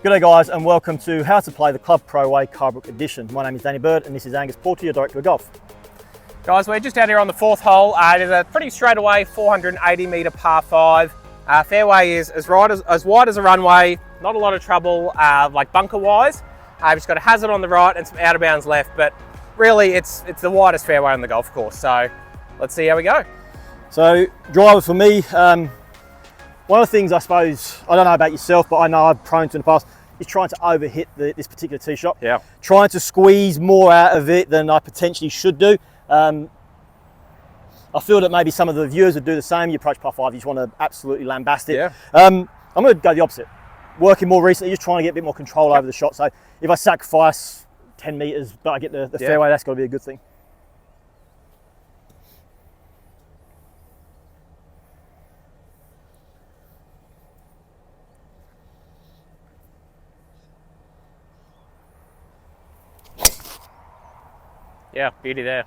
G'day guys, and welcome to How to Play the Club Pro Way Carbrook Edition. My name is Danny Bird and this is Angus Porter, your Director of Golf. Guys, we're just out here on the fourth hole. It is a pretty straightaway 480 metre par 5. Fairway is as wide as a runway, not a lot of trouble like bunker wise. We've just got a hazard on the right and some out of bounds left, but really it's the widest fairway on the golf course. So let's see how we go. So driver for me, one of the things I suppose, I don't know about yourself, but I know I've prone to in the past, is trying to overhit this particular tee shot. Yeah. Trying to squeeze more out of it than I potentially should do. I feel that maybe some of the viewers would do the same. You approach par 5, you just want to absolutely lambast it. Yeah. I'm going to go the opposite. Working more recently, just trying to get a bit more control over the shot. So if I sacrifice 10 metres, but I get the fairway, that's got to be a good thing. Yeah, beauty there.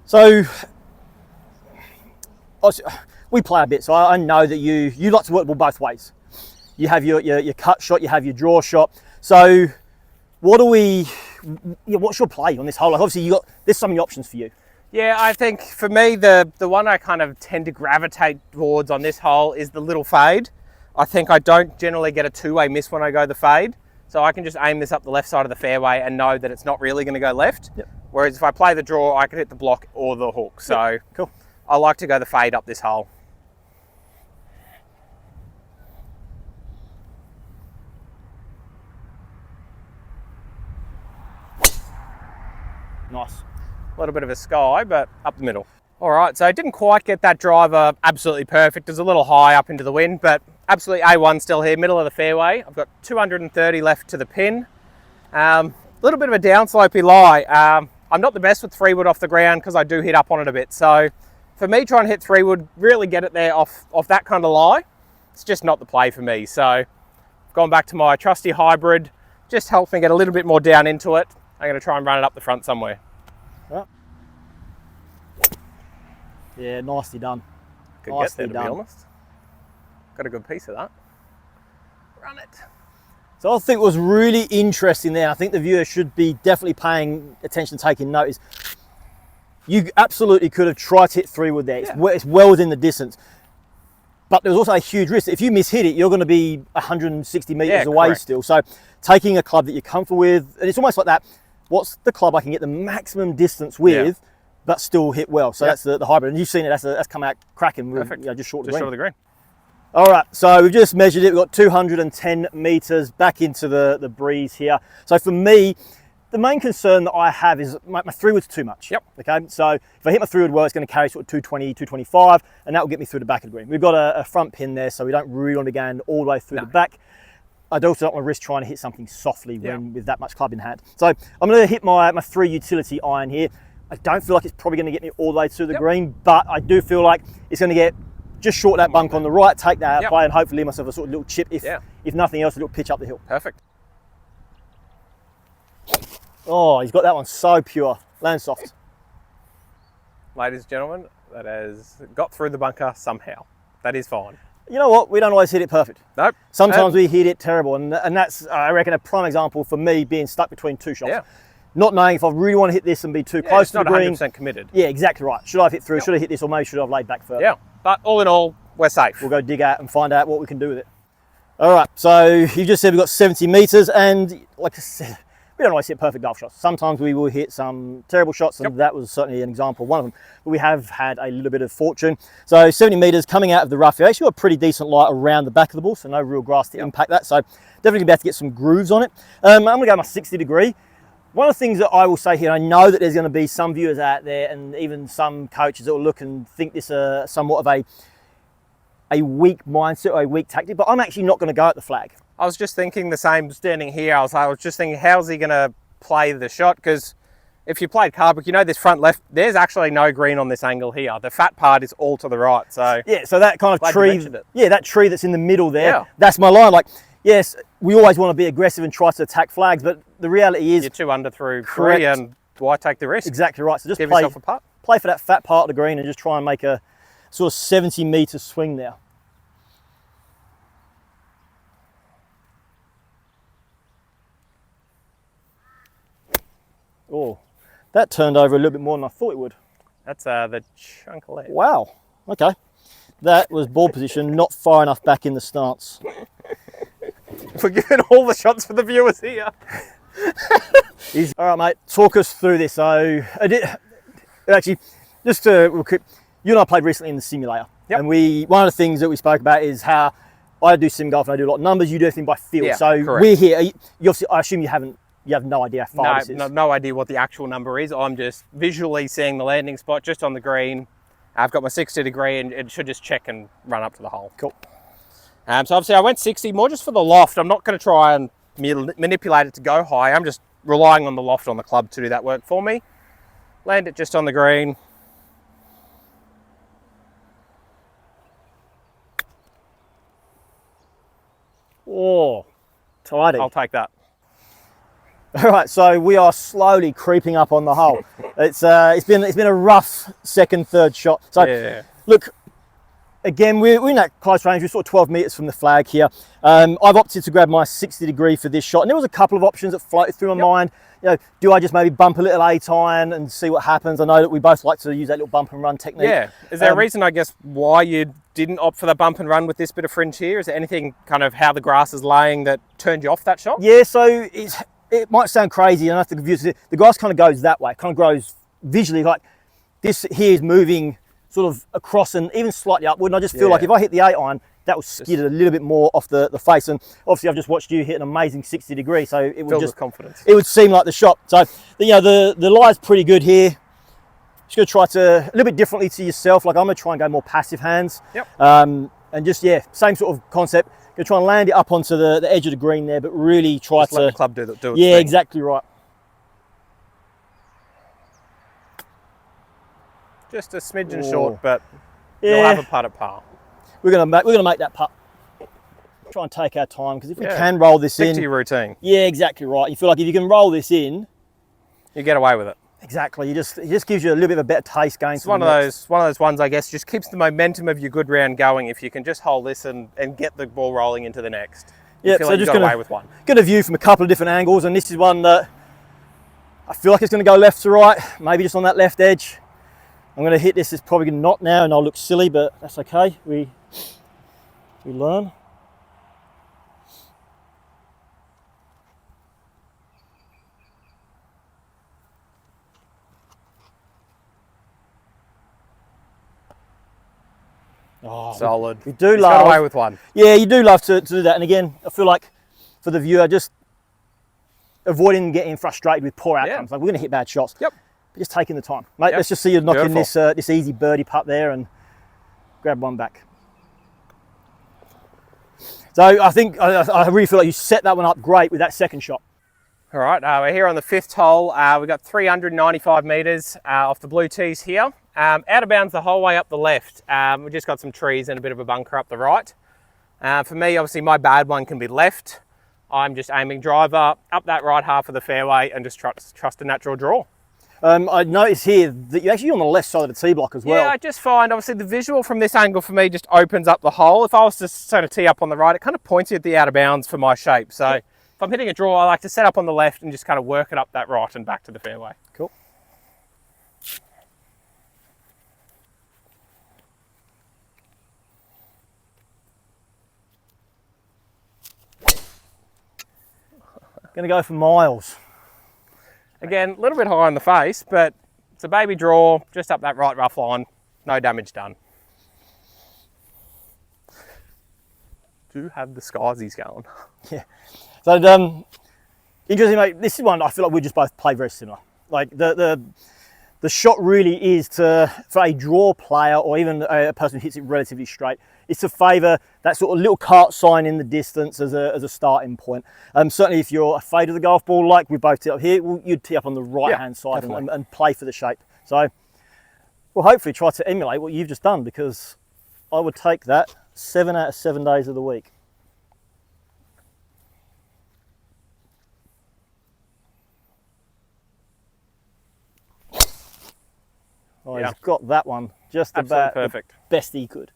So we play a bit, so I know that you like to work the ball both ways. You have your cut shot, you have your draw shot. So what's your play on this hole? Like obviously there's so many options for you. Yeah, I think for me the one I kind of tend to gravitate towards on this hole is the little fade. I think I don't generally get a two-way miss when I go the fade. So I can just aim this up the left side of the fairway and know that it's not really going to go left. Yep. Whereas if I play the draw, I can hit the block or the hook. So yep. Cool. I like to go the fade up this hole. Nice. A little bit of a sky, but up the middle. All right, so I didn't quite get that driver absolutely perfect. It was a little high up into the wind, but absolutely A1 still here, middle of the fairway. I've got 230 left to the pin. A little bit of a downslopey lie. I'm not the best with 3-wood off the ground because I do hit up on it a bit. So for me, trying to hit 3-wood, really get it there off that kind of lie, it's just not the play for me. So I've gone back to my trusty hybrid, just helps me get a little bit more down into it. I'm going to try and run it up the front somewhere. Right. Yeah, nicely done. Good guess there, to be honest. Got a good piece of that. Run it. So I think was really interesting there, I think the viewer should be definitely paying attention, taking notice. You absolutely could have tried to hit 3-wood there. Yeah. It's well within the distance. But there was also a huge risk. If you miss hit it, you're going to be 160 metres away correct. Still. So taking a club that you're comfortable with, and it's almost like that, what's the club I can get the maximum distance with, but still hit well? So that's the hybrid. And you've seen it, that's come out cracking. Perfect. Just short of the green. All right, so we've just measured it. We've got 210 metres back into the breeze here. So for me, the main concern that I have is my 3-wood's too much. Yep. Okay, so if I hit my 3-wood well, it's going to carry sort of 220, 225, and that will get me through the back of the green. We've got a front pin there, so we don't really want to go all the way through the back. I also don't want to risk trying to hit something softly with that much club in hand. So I'm going to hit my 3 utility iron here. I don't feel like it's probably going to get me all the way through the green, but I do feel like it's going to get just short of that bunk on the right, take that out play, and hopefully leave myself a sort of little chip, if nothing else, a little pitch up the hill. Perfect. Oh, he's got that one so pure. Land soft. Ladies and gentlemen, that has got through the bunker somehow. That is fine. You know what? We don't always hit it perfect. Nope. Sometimes we hit it terrible, and that's, I reckon, a prime example for me being stuck between 2 shots. Yeah. Not knowing if I really want to hit this and be too close to the green. It's not 100% committed. Yeah, exactly right. Should I have hit through? Should I hit this, or maybe should I have laid back further? Yeah, but all in all, we're safe. We'll go dig out and find out what we can do with it. All right, so you just said we've got 70 metres, and like I said, we don't always hit perfect golf shots. Sometimes we will hit some terrible shots, and that was certainly an example of one of them. But we have had a little bit of fortune. So 70 metres coming out of the rough. You actually got a pretty decent lie around the back of the ball, so no real grass to impact that. So definitely about to get some grooves on it. I'm going to go my 60 degree. One of the things that I will say here, I know that there's going to be some viewers out there and even some coaches that will look and think this somewhat of a weak mindset or a weak tactic, but I'm actually not going to go at the flag. I was just thinking the same standing here. I was just thinking, how's he going to play the shot? Because if you played Carbrook, you know this front left, there's actually no green on this angle here. The fat part is all to the right. So yeah, so that kind of tree, that tree that's in the middle there, that's my line. Like, yes, we always want to be aggressive and try to attack flags, but the reality is you're 2 under through 3, and why take the risk? Exactly right. So just give yourself a putt. Play for that fat part of the green and just try and make a sort of 70 metre swing there. That turned over a little bit more than I thought it would. That's the chunk of left. Wow. Okay. That was ball position, not far enough back in the stance. We're giving all the shots for the viewers here. All right, mate. Talk us through this. So, actually, just to you and I played recently in the simulator, and one of the things that we spoke about is how I do sim golf and I do a lot of numbers. You do everything by feel. Yeah, so correct. we're here. You obviously, I assume you have no idea how far this is. No idea what the actual number is. I'm just visually seeing the landing spot just on the green. I've got my 60 degree and it should just check and run up to the hole. Cool. So obviously I went 60 more just for the loft. I'm not going to try and manipulate it to go high. I'm just relying on the loft on the club to do that work for me. Land it just on the green. Oh, tidy. I'll take that. All right, so we are slowly creeping up on the hole. It's been a rough second, third shot. So Yeah. look, again, we're in that close range. We're sort of 12 meters from the flag here. I've opted to grab my 60 degree for this shot, and there was a couple of options that floated through my mind. You know, do I just maybe bump a little A-tine and see what happens? I know that we both like to use that little bump and run technique. Yeah. Is there a reason, I guess, why you didn't opt for the bump and run with this bit of fringe here? Is there anything kind of how the grass is laying that turned you off that shot? Yeah, so it might sound crazy, and I have to confuse it. The grass kind of goes that way. It kind of grows visually like this here is moving sort of across and even slightly upward. And I just feel like if I hit the 8-iron, that will skid it a little bit more off the face. And obviously, I've just watched you hit an amazing 60 degree, so it would just confidence. It would seem like the shot. So you know, the lie's pretty good here. Just gonna try to a little bit differently to yourself. Like I'm gonna try and go more passive hands. Yep. And just same sort of concept. Gonna try and land it up onto the edge of the green there, but really try Just to let the club do its yeah, thing. exactly right. Just a smidgen short, but you'll have a putt at par. We're gonna make that putt. Try and take our time, because if we can roll this Stick in to your routine. Yeah, exactly right. You feel like if you can roll this in, You get away with it. exactly. It just gives you a little bit of a better taste going. It's one of those ones, I guess, just keeps the momentum of your good round going. If you can just hold this and get the ball rolling into the next. Yeah, feel so like you just got away with one. Get a view from a couple of different angles, and this is one that I feel like it's going to go left to right, maybe just on that left edge. I'm going to hit this. It's probably not now, and I'll look silly, but that's okay. We learn. Oh, Solid. we do He's love. got away with one. Yeah, you do love to do that. And again, I feel like for the viewer, just avoiding getting frustrated with poor outcomes. Like we're going to hit bad shots. Yep. But just taking the time, mate. Let's just see you knocking this easy birdie putt there and grab one back. So I think I really feel like you set that one up great with that second shot. All right, we're here on the 5th hole. We've got 395 metres off the blue tees here. Out of bounds the whole way up the left. We've just got some trees and a bit of a bunker up the right. For me, obviously, my bad one can be left. I'm just aiming driver up that right half of the fairway and just trust a natural draw. I notice here that you're actually on the left side of the tee block as well. Yeah, I just find, obviously, the visual from this angle for me just opens up the hole. If I was to sort of tee up on the right, it kind of points you at the out of bounds for my shape. So if I'm hitting a draw, I like to set up on the left and just kind of work it up that right and back to the fairway. Cool. Going to go for miles. Again, a little bit high on the face, but it's a baby draw, just up that right rough line, no damage done. Do have the skiesies going. Yeah. So, interesting, mate. This is one I feel like we just both play very similar. Like the shot really is for a draw player or even a person who hits it relatively straight, is to favour that sort of little cart sign in the distance as a starting point. Certainly if you're a fade of the golf ball, like we both tee up here, you'd tee up on the right-hand side and play for the shape. So we'll hopefully try to emulate what you've just done, because I would take that 7 out of 7 days of the week. Oh, he's got that one just about perfect. The best he could.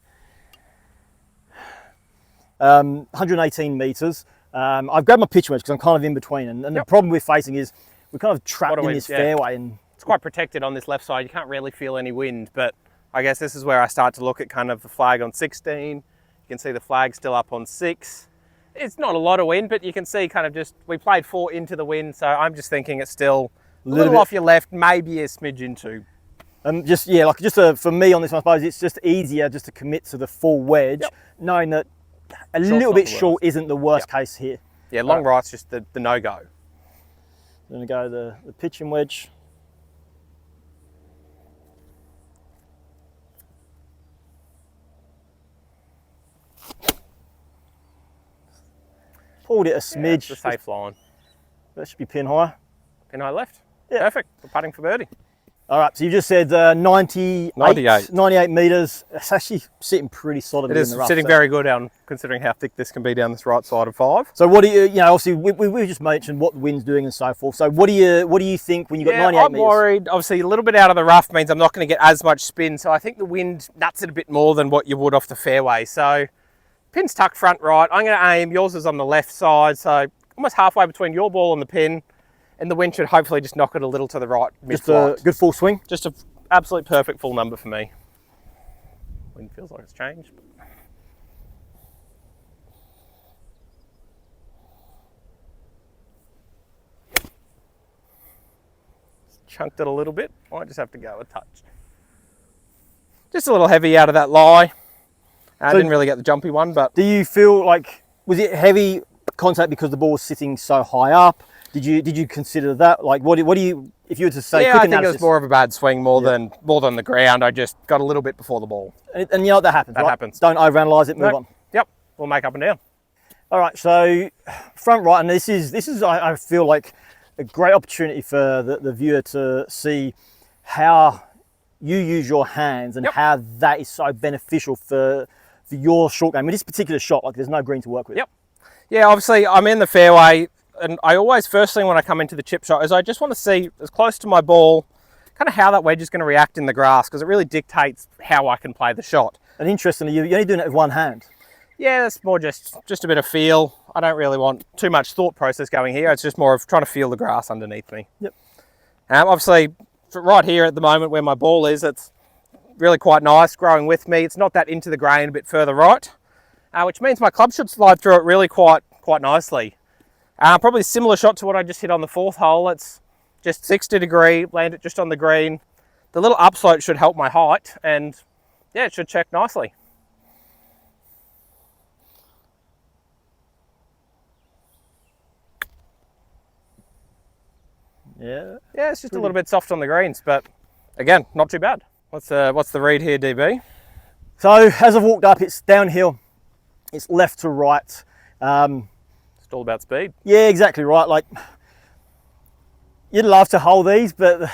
118 metres. I've grabbed my pitch wedge because I'm kind of in between, and the problem we're facing is we're kind of trapped in this fairway, and it's It's quite protected on this left side. You can't really feel any wind, but I guess this is where I start to look at kind of the flag on 16. You can see the flag still up on 6. It's not a lot of wind, but you can see kind of just, we played 4 into the wind, so I'm just thinking it's still a little off your left, maybe a smidge into. Just, yeah, like for me on this one, I suppose it's just easier just to commit to the full wedge, knowing that a little bit short isn't the worst case here. Yeah, long right's just the no-go. I'm going to go the pitching wedge. Pulled it a smidge. Yeah, it's a safe line. That should be pin high. Pin high left. Yeah. Perfect. We're putting for birdie. All right, so you just said 98 metres. It's actually sitting pretty solidly in the rough. It is sitting very good down, considering how thick this can be down this right side of 5. So what do you obviously we just mentioned what the wind's doing and so forth. So what do you think when you got 98 metres? I'm worried. Obviously, a little bit out of the rough means I'm not going to get as much spin. So I think the wind nuts it a bit more than what you would off the fairway. So pin's tucked front right. I'm going to aim. Yours is on the left side. So almost halfway between your ball and the pin. And the wind should hopefully just knock it a little to the right mid-flight. Just a good full swing? Just an absolute perfect full number for me. Wind feels like it's changed. Chunked it a little bit. Might just have to go a touch. Just a little heavy out of that lie. I didn't really get the jumpy one, but... Do you feel like, was it heavy contact because the ball was sitting so high up? Did you consider that? Like, what do you, if you were to say, yeah, quick I think analysis, it was more of a bad swing more than the ground. I just got a little bit before the ball. And you know what, that happens. That right? happens. Don't overanalyze it. Move on. Yep, we'll make up and down. All right, so front right, and this is I feel like a great opportunity for the viewer to see how you use your hands and how that is so beneficial for your short game. With this particular shot, like there's no green to work with. Yep. Yeah, obviously I'm in the fairway. And I always, first thing when I come into the chip shot is I just want to see as close to my ball, kind of how that wedge is going to react in the grass, because it really dictates how I can play the shot. And interestingly, you're only doing it with one hand. Yeah, that's more just a bit of feel. I don't really want too much thought process going here. It's just more of trying to feel the grass underneath me. Yep. Obviously, right here at the moment where my ball is, it's really quite nice, growing with me. It's not that into the grain, a bit further right, which means my club should slide through it really quite nicely. Probably a similar shot to what I just hit on the 4th hole. It's just 60 degree, land it just on the green. The little upslope should help my height, and yeah, it should check nicely. Yeah. Yeah, it's just a little bit soft on the greens, but again, not too bad. What's the read here, DB? So as I've walked up, it's downhill. It's left to right. It's all about speed. Yeah, exactly right. Like, you'd love to hold these, but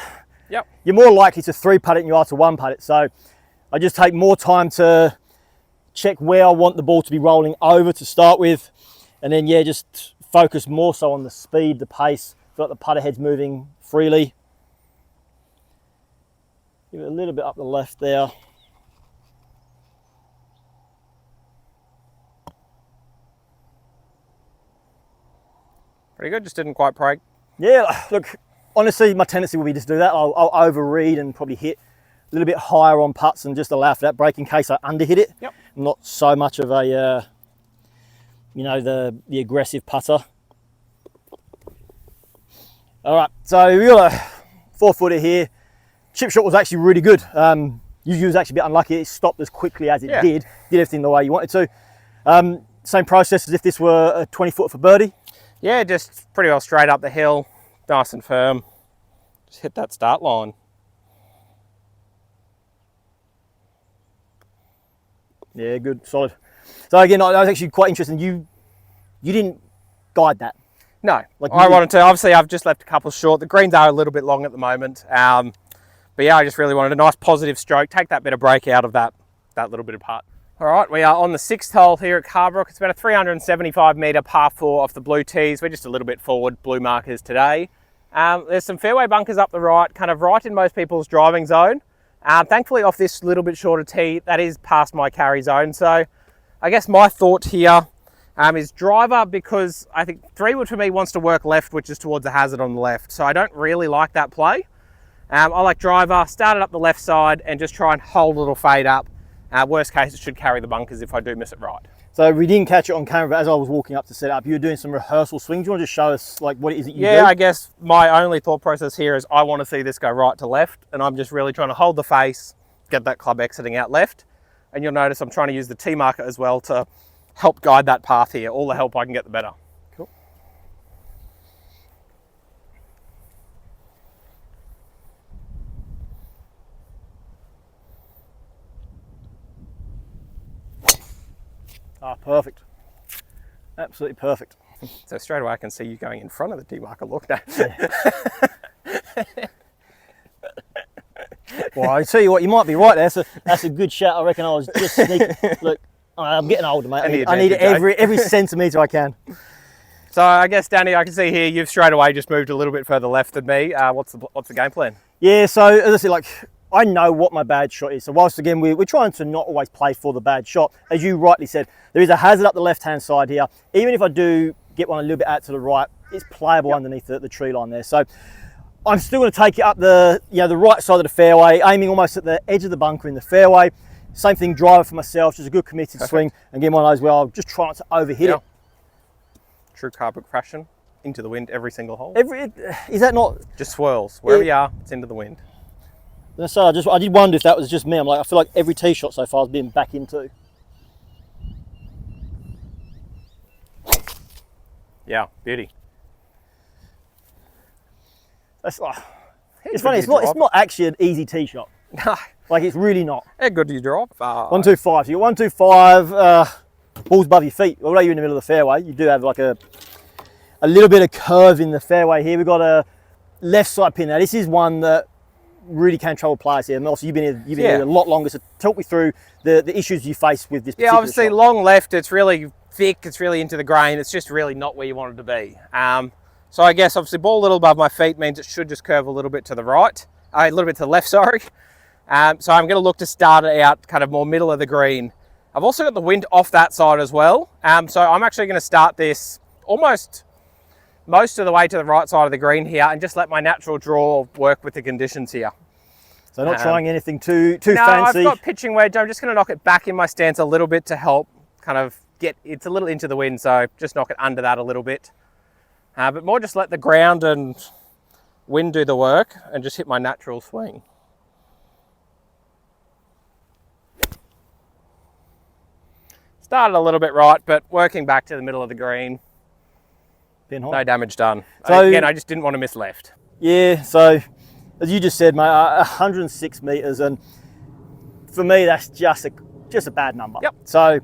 you're more likely to 3-putt it than you are to 1-putt it. So I just take more time to check where I want the ball to be rolling over to start with. And then, yeah, just focus more so on the speed, the pace. Feel like the putter head's moving freely. Give it a little bit up the left there. Pretty good, just didn't quite break. Yeah, look, honestly, my tendency will be just do that. I'll overread and probably hit a little bit higher on putts and just allow for that break in case I underhit it. Yep. I'm not so much of a, the aggressive putter. All right, so we got a 4-footer here. Chip shot was actually really good. You was actually a bit unlucky. It stopped as quickly as it did everything the way you wanted to. Same process as if this were a 20-footer for birdie. Yeah, just pretty well straight up the hill, nice and firm. Just hit that start line. Yeah, good, solid. So again, that was actually quite interesting. You didn't guide that. No, like I wanted to. Obviously, I've just left a couple short. The greens are a little bit long at the moment. But yeah, I just really wanted a nice positive stroke, take that bit of break out of that little bit of putt. All right, we are on the 6th hole here at Carbrook. It's about a 375 metre par 4 off the blue tees. We're just a little bit forward, blue markers today. There's some fairway bunkers up the right, kind of right in most people's driving zone. Thankfully off this little bit shorter tee, that is past my carry zone. So I guess my thought here is driver, because I think 3-wood for me wants to work left, which is towards the hazard on the left. So I don't really like that play. I like driver, start it up the left side and just try and hold a little fade up. Worst case, it should carry the bunkers if I do miss it right. So we didn't catch it on camera, but as I was walking up to set up, you were doing some rehearsal swings. Do you want to just show us like what it is that you do? Yeah, I guess my only thought process here is I want to see this go right to left, and I'm just really trying to hold the face, get that club exiting out left. And you'll notice I'm trying to use the T marker as well to help guide that path here. All the help I can get, the better. Cool. Ah, perfect. Absolutely perfect. So straight away I can see you going in front of the T marker. Look now. Yeah. Well, I tell you what, you might be right there. That's a good shout. I reckon I was just sneaking. Look, I'm getting older, mate. I need every centimetre I can. So I guess, Danny, I can see here you've straight away just moved a little bit further left than me. What's the game plan? Yeah, so as I said, like, I know what my bad shot is. So whilst, again, we're trying to not always play for the bad shot, as you rightly said, there is a hazard up the left-hand side here. Even if I do get one a little bit out to the right, it's playable underneath the tree line there. So I'm still going to take it up the right side of the fairway, aiming almost at the edge of the bunker in the fairway. Same thing, driver for myself, just a good committed swing. And again, one of those where I'll just try not to overhit it. True Carbrook fashion, into the wind every single hole. Is that not? Just swirls. Wherever you are, it's into the wind. So I did wonder if that was just me. I'm like, I feel like every tee shot so far has been back into. Yeah, beauty. That's it's funny. It's not actually an easy tee shot. No. Like, it's really not. How good do you drop? 125. So you got 125. Balls above your feet. Although you're in the middle of the fairway, you do have like a little bit of curve in the fairway here. We've got a left side pin. Now this is one that really can trouble players here. And also you've been here a lot longer. So talk me through the issues you face with this. Yeah, obviously shot. Long left. It's really thick. It's really into the grain. It's just really not where you want it to be. So I guess obviously ball a little above my feet means it should just curve a little bit to the right, a little bit to the left. Sorry. So I'm going to look to start it out kind of more middle of the green. I've also got the wind off that side as well. So I'm actually going to start this almost most of the way to the right side of the green here and just let my natural draw work with the conditions here. So not trying anything too no, fancy. I've got pitching wedge. I'm just going to knock it back in my stance a little bit to help kind of it's a little into the wind. So just knock it under that a little bit. But more just let the ground and wind do the work and just hit my natural swing. Started a little bit right, but working back to the middle of the green. No damage done. So, again, I just didn't want to miss left. Yeah, so as you just said, mate, 106 metres, and for me, that's just a bad number. Yep. So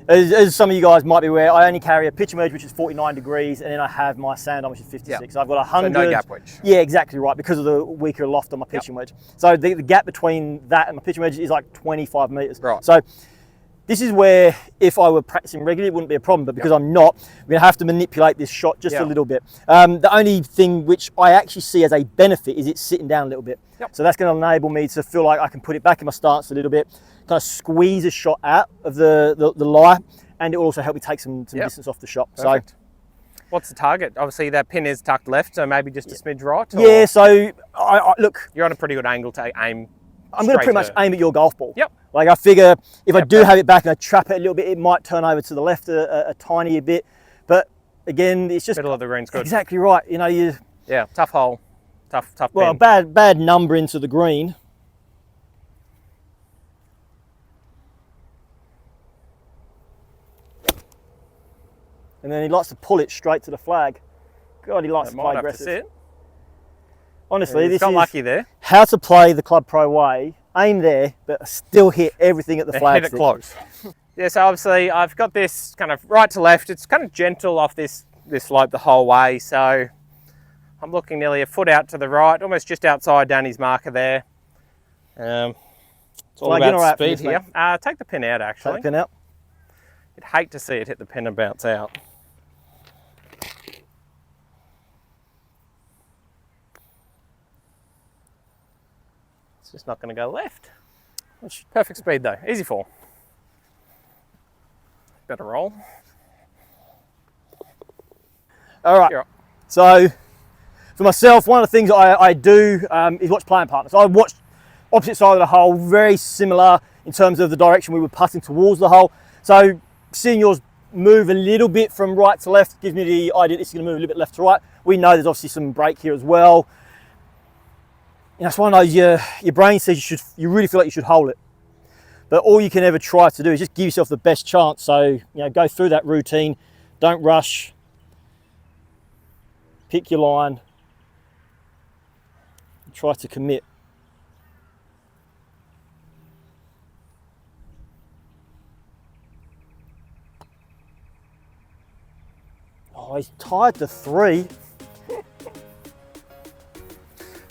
as some of you guys might be aware, I only carry a pitching wedge, which is 49 degrees, and then I have my sand on, which is 56. Yep. So I've got 100. So no gap wedge. Yeah, exactly right, because of the weaker loft on my pitching wedge. So the gap between that and my pitching wedge is like 25 metres. Right. So this is where, if I were practicing regularly, it wouldn't be a problem, but because I'm not, we're going to have to manipulate this shot just a little bit. The only thing which I actually see as a benefit is it's sitting down a little bit. Yep. So that's going to enable me to feel like I can put it back in my stance a little bit, kind of squeeze a shot out of the lie, and it will also help me take some distance off the shot. Perfect. So, what's the target? Obviously, that pin is tucked left, so maybe just a smidge right? Or? Yeah, so I look. You're on a pretty good angle to aim. I'm going to pretty much aim at your golf ball. Yep. Like, I figure if I do have it back and I trap it a little bit, it might turn over to the left a tiny bit. But again, it's just middle of the green's good. Exactly right. You know, yeah, tough hole, tough well, pin. bad number into the green. And then he likes to pull it straight to the flag. God, he likes to play aggressive. Honestly, this is lucky there. How to play the Club Pro way. Aim there, but still hit everything at the flag. Hit it close. Yeah, so obviously I've got this kind of right to left. It's kind of gentle off this slope the whole way. So I'm looking nearly a foot out to the right, almost just outside Danny's marker there. It's all about speed here. Take the pin out, actually. Take the pin out. You'd hate to see it hit the pin and bounce out. It's just not going to go left. Perfect speed though, easy fall. Better roll. All right. So For myself, one of the things I do is watch playing partners. I watched opposite side of the hole, very similar in terms of the direction we were putting towards the hole. So seeing yours move a little bit from right to left gives me the idea it's going to move a little bit left to right. We know there's obviously some break here as well. You know, it's one of those, your brain says you really feel like you should hold it. But all you can ever try to do is just give yourself the best chance. So, you know, go through that routine, don't rush, pick your line, and try to commit. Oh, he's tied to 3.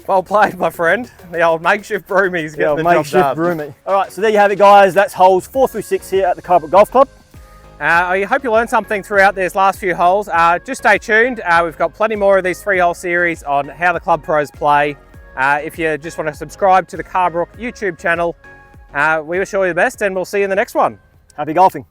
Well played, my friend. The old makeshift broomie's getting the job done. Broomie. All right, so there you have it, guys. That's holes 4 through 6 here at the Carbrook Golf Club. I hope you learned something throughout these last few holes. Just stay tuned. We've got plenty more of these 3-hole series on how the club pros play. If you just want to subscribe to the Carbrook YouTube channel, we wish you all the best, and we'll see you in the next one. Happy golfing.